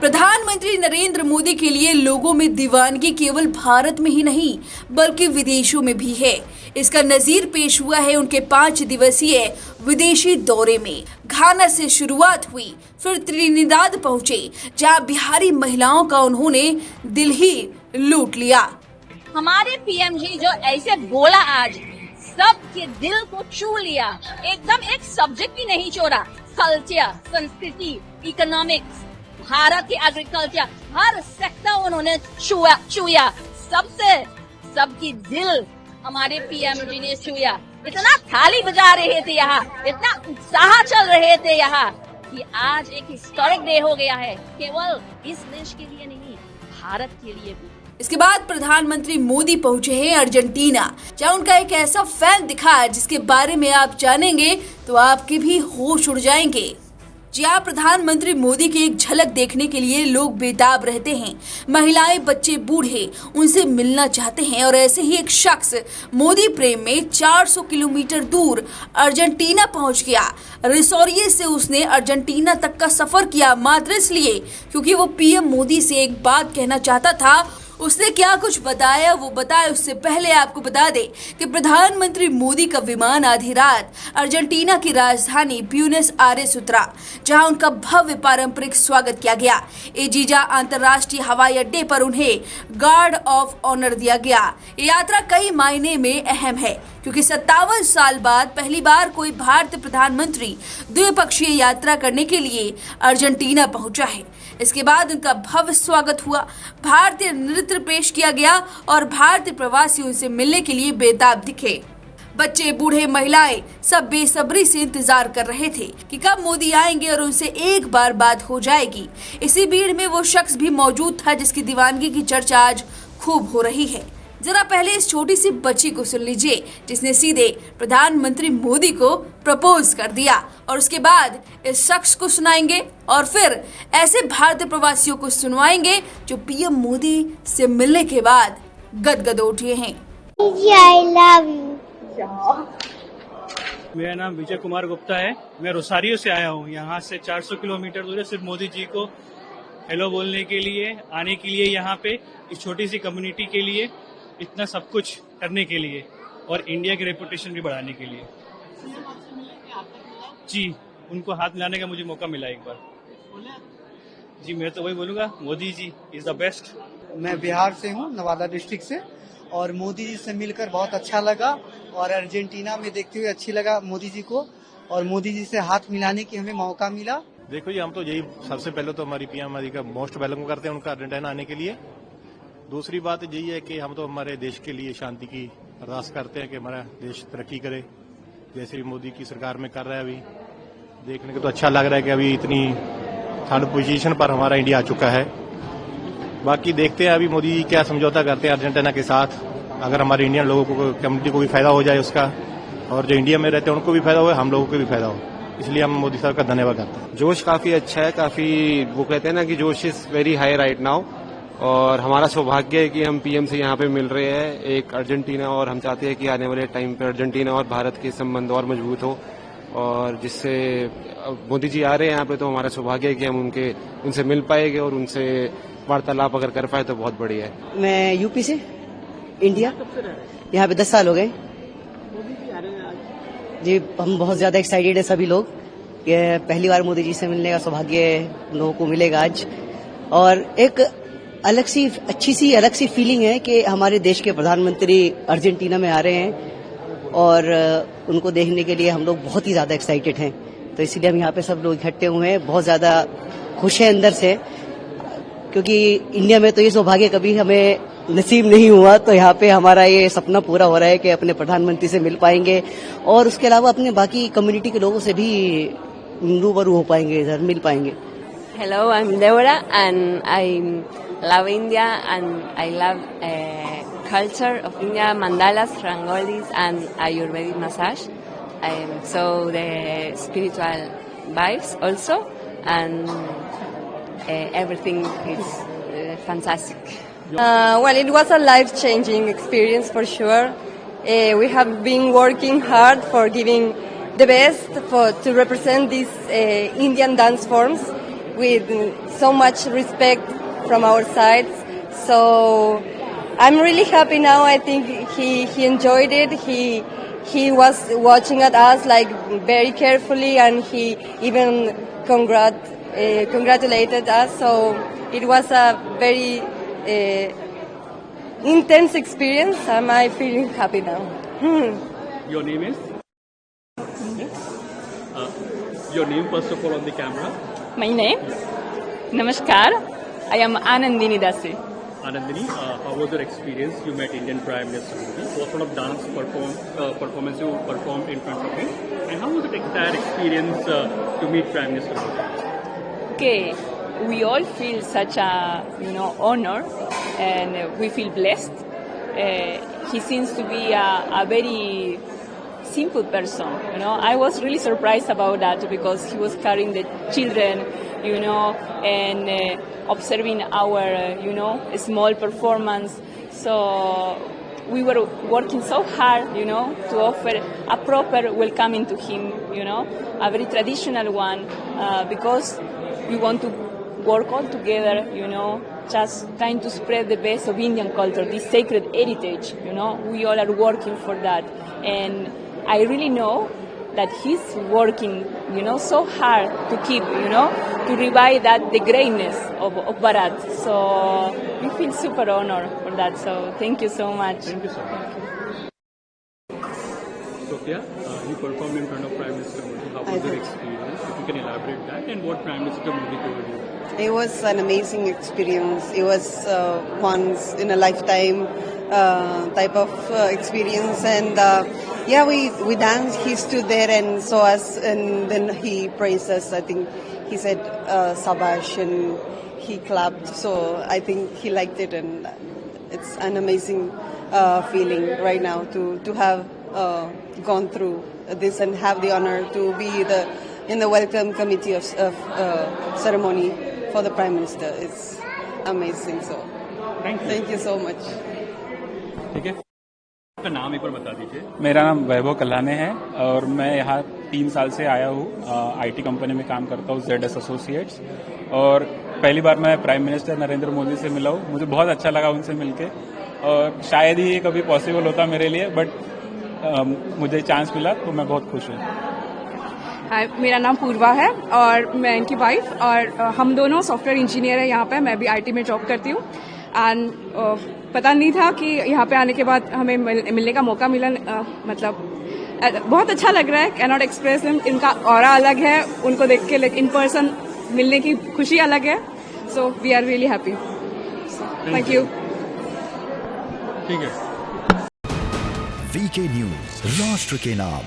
प्रधानमंत्री नरेंद्र मोदी के लिए लोगों में दीवानगी केवल भारत में ही नहीं बल्कि विदेशों में भी है। इसका नजीर पेश हुआ है उनके 5 दिवसीय विदेशी दौरे में। घाना से शुरुआत हुई, फिर त्रिनिदाद पहुंचे, जहां बिहारी महिलाओं का उन्होंने दिल ही लूट लिया। हमारे पीएम जी जो ऐसे बोला आज, सबके दिल को छू लिया। एकदम एक सब्जेक्ट भी नहीं छोड़ा। कल्चर, संस्कृति, इकोनॉमिक्स, भारत की एग्रीकल्चर, हर सेक्टर उन्होंने छुआ। सबकी दिल हमारे पीएम जी ने छुआ। इतना थाली बजा रहे थे यहाँ, इतना उत्साह चल रहे थे यहाँ कि आज एक हिस्टोरिक डे हो गया है, केवल इस देश के लिए नहीं, भारत के लिए भी। इसके बाद प्रधानमंत्री मोदी पहुंचे हैं अर्जेंटीना, जहां उनका एक ऐसा फैन दिखा जिसके बारे में आप जानेंगे तो आपके भी होश उड़ जाएंगे। जहां प्रधानमंत्री मोदी की एक झलक देखने के लिए लोग बेताब रहते हैं। महिलाएं, बच्चे, बूढ़े उनसे मिलना चाहते हैं और ऐसे ही एक शख्स मोदी प्रेम में 400 किलोमीटर दूर अर्जेंटीना पहुंच गया। रिसोरिये से उसने अर्जेंटीना तक का सफर किया मात्र इसलिए क्योंकि वो पीएम मोदी से एक बात कहना चाहता था। उसने क्या कुछ बताया वो बताए उससे पहले आपको बता दे कि प्रधानमंत्री मोदी का विमान आधी रात अर्जेंटीना की राजधानी ब्यूनस आयर्स उतरा, जहां उनका भव्य पारंपरिक स्वागत किया गया। एजीजा अंतर्राष्ट्रीय हवाई अड्डे पर उन्हें गार्ड ऑफ ऑनर दिया गया। ये यात्रा कई मायने में अहम है क्योंकि 57 साल बाद पहली बार कोई भारतीय प्रधानमंत्री द्विपक्षीय यात्रा करने के लिए अर्जेंटीना पहुंचा है। इसके बाद उनका भव्य स्वागत हुआ, भारतीय नृत्य पेश किया गया और भारतीय प्रवासी उनसे मिलने के लिए बेताब दिखे। बच्चे, बूढ़े, महिलाएं सब बेसब्री से इंतजार कर रहे थे कि कब मोदी आएंगे और उनसे एक बार बात हो जाएगी। इसी भीड़ में वो शख्स भी मौजूद था जिसकी दीवानगी की चर्चा आज खूब हो रही है। जरा पहले इस छोटी सी बच्ची को सुन लीजिए जिसने सीधे प्रधानमंत्री मोदी को प्रपोज कर दिया, और उसके बाद इस शख्स को सुनाएंगे और फिर ऐसे भारतीय प्रवासियों को सुनवाएंगे जो पीएम मोदी से मिलने के बाद गदगद उठे हैं। I love you. मेरा नाम विजय कुमार गुप्ता है। मैं रोसारियो से आया हूँ। यहाँ से 400 किलोमीटर दूर है सिर्फ मोदी जी को हेलो बोलने के लिए, आने के लिए, यहाँ पे इस छोटी सी कम्युनिटी के लिए इतना सब कुछ करने के लिए और इंडिया की रेपुटेशन भी बढ़ाने के लिए। जी, उनको हाथ मिलाने का मुझे मौका मिला एक बार। जी, मैं तो वही बोलूँगा, Modi ji is the best. मैं बिहार से हूँ, नवादा डिस्ट्रिक्ट से, और मोदी जी से मिलकर बहुत अच्छा लगा और अर्जेंटीना में देखते हुए अच्छी लगा मोदी जी को, और मोदी जी से हाथ मिलाने की हमें मौका मिला। देखो जी, हम तो यही सबसे पहले तो हमारी पीएम मोदी का मोस्ट वेलकम करते हैं उनका अर्जेंटीना आने के लिए। दूसरी बात यही है कि हम तो हमारे देश के लिए शांति की अरदास करते हैं कि हमारा देश तरक्की करे, जैसे मोदी की सरकार में कर रहा है। अभी देखने को तो अच्छा लग रहा है कि अभी इतनी थर्ड पोजीशन पर हमारा इंडिया आ चुका है। बाकी देखते हैं अभी मोदी जी क्या समझौता करते हैं अर्जेंटीना के साथ। अगर हमारे इंडियन लोगों को, कम्युनिटी को भी फायदा हो जाए उसका, और जो इंडिया में रहते हैं उनको भी फायदा हो, हम लोगों को भी फायदा हो, इसलिए हम मोदी साहब का धन्यवाद करते हैं। जोश काफी अच्छा है, काफी वो कहते हैं ना कि जोश is very high right now, और हमारा सौभाग्य है कि हम पीएम से यहाँ पे मिल रहे हैं एक अर्जेंटीना, और हम चाहते हैं कि आने वाले टाइम पे अर्जेंटीना और भारत के संबंध और मजबूत हो, और जिससे मोदी जी आ रहे हैं यहाँ पे तो हमारा सौभाग्य है कि हम उनसे मिल पाएंगे और उनसे वार्तालाप अगर कर पाए तो बहुत बढ़िया है। मैं यूपी से, इंडिया, यहाँ पे 10 साल हो गए जी। हम बहुत ज्यादा एक्साइटेड है सभी लोग कि पहली बार मोदी जी से मिलने का सौभाग्य लोगों को मिलेगा आज, और एक अलग सी फीलिंग है कि हमारे देश के प्रधानमंत्री अर्जेंटीना में आ रहे हैं और उनको देखने के लिए हम लोग बहुत ही ज्यादा एक्साइटेड हैं। तो इसीलिए हम यहाँ पे सब लोग इकट्ठे हुए हैं, बहुत ज्यादा खुश हैं अंदर से, क्योंकि इंडिया में तो ये सौभाग्य कभी हमें नसीब नहीं हुआ। तो यहाँ पे हमारा ये सपना पूरा हो रहा है कि अपने प्रधानमंत्री से मिल पाएंगे और उसके अलावा अपने बाकी कम्युनिटी के लोगों से भी रूबरू हो पाएंगे, इधर मिल पाएंगे। Hello, I'm Deborah and I love India and I love culture of India, mandalas, rangolis and Ayurvedic massage. So the spiritual vibes also, and everything is fantastic. Well, it was a life-changing experience for sure. We have been working hard for giving the best to represent these Indian dance forms. with so much respect from our sides. So I'm really happy now. I think he enjoyed it. He was watching at us like very carefully, and he even congratulated us. So it was a very intense experience. Am I feeling happy now? Your name is? Your name first of all on the camera. My name? Namaskar. I am Anandini Dasi. Anandini, how was your experience? You met Indian Prime Minister Modi. What sort of dance performance you performed in front of him? And how was the entire experience to meet Prime Minister Modi? Okay, we all feel such a honor, and we feel blessed. He seems to be a very simple person. I was really surprised about that because he was carrying the children, and observing our, small performance. So we were working so hard, to offer a proper welcoming to him, a very traditional one, because we want to work all together, just trying to spread the best of Indian culture, this sacred heritage, we all are working for that. And I really know that he's working, so hard to keep, to revive the greatness of Bharat. So we feel super honored for that. So thank you so much. Thank you so much. Sophia, you performed in front of Prime Minister Modi. How was your experience? If you can elaborate that, and what Prime Minister Modi told you? It was an amazing experience. It was once in a lifetime type of experience, and we danced. He stood there and saw us, and then he praised us. I think he said "Sabash," and he clapped. So I think he liked it, and it's an amazing feeling right now to have gone through this and have the honor to be in the welcome committee of ceremony for the Prime Minister. It's amazing. So thank you so much. ठीक है, आपका नाम एक बार बता दीजिए। मेरा नाम वैभव कल्लाने है और मैं यहाँ 3 साल से आया हूँ। आईटी कंपनी में काम करता हूँ, ZS एसोसिएट्स, और पहली बार मैं प्राइम मिनिस्टर नरेंद्र मोदी से मिला हूँ। मुझे बहुत अच्छा लगा उनसे मिलके, और शायद ही ये कभी पॉसिबल होता मेरे लिए, बट मुझे चांस मिला तो मैं बहुत खुश हूँ। हाय, मेरा नाम पूर्वा है और मैं इनकी वाइफ, और हम दोनों सॉफ्टवेयर इंजीनियर हैं यहाँ पे। मैं भी आईटी में जॉब करती हूँ, एंड पता नहीं था कि यहाँ पे आने के बाद हमें मिलने का मौका मिला। मतलब बहुत अच्छा लग रहा है, कैन नॉट एक्सप्रेस। इनका ऑरा अलग है, उनको देख के इन पर्सन मिलने की खुशी अलग है। So we are really happy. Thank you. ठीक है। वीके न्यूज, राष्ट्र के नाम।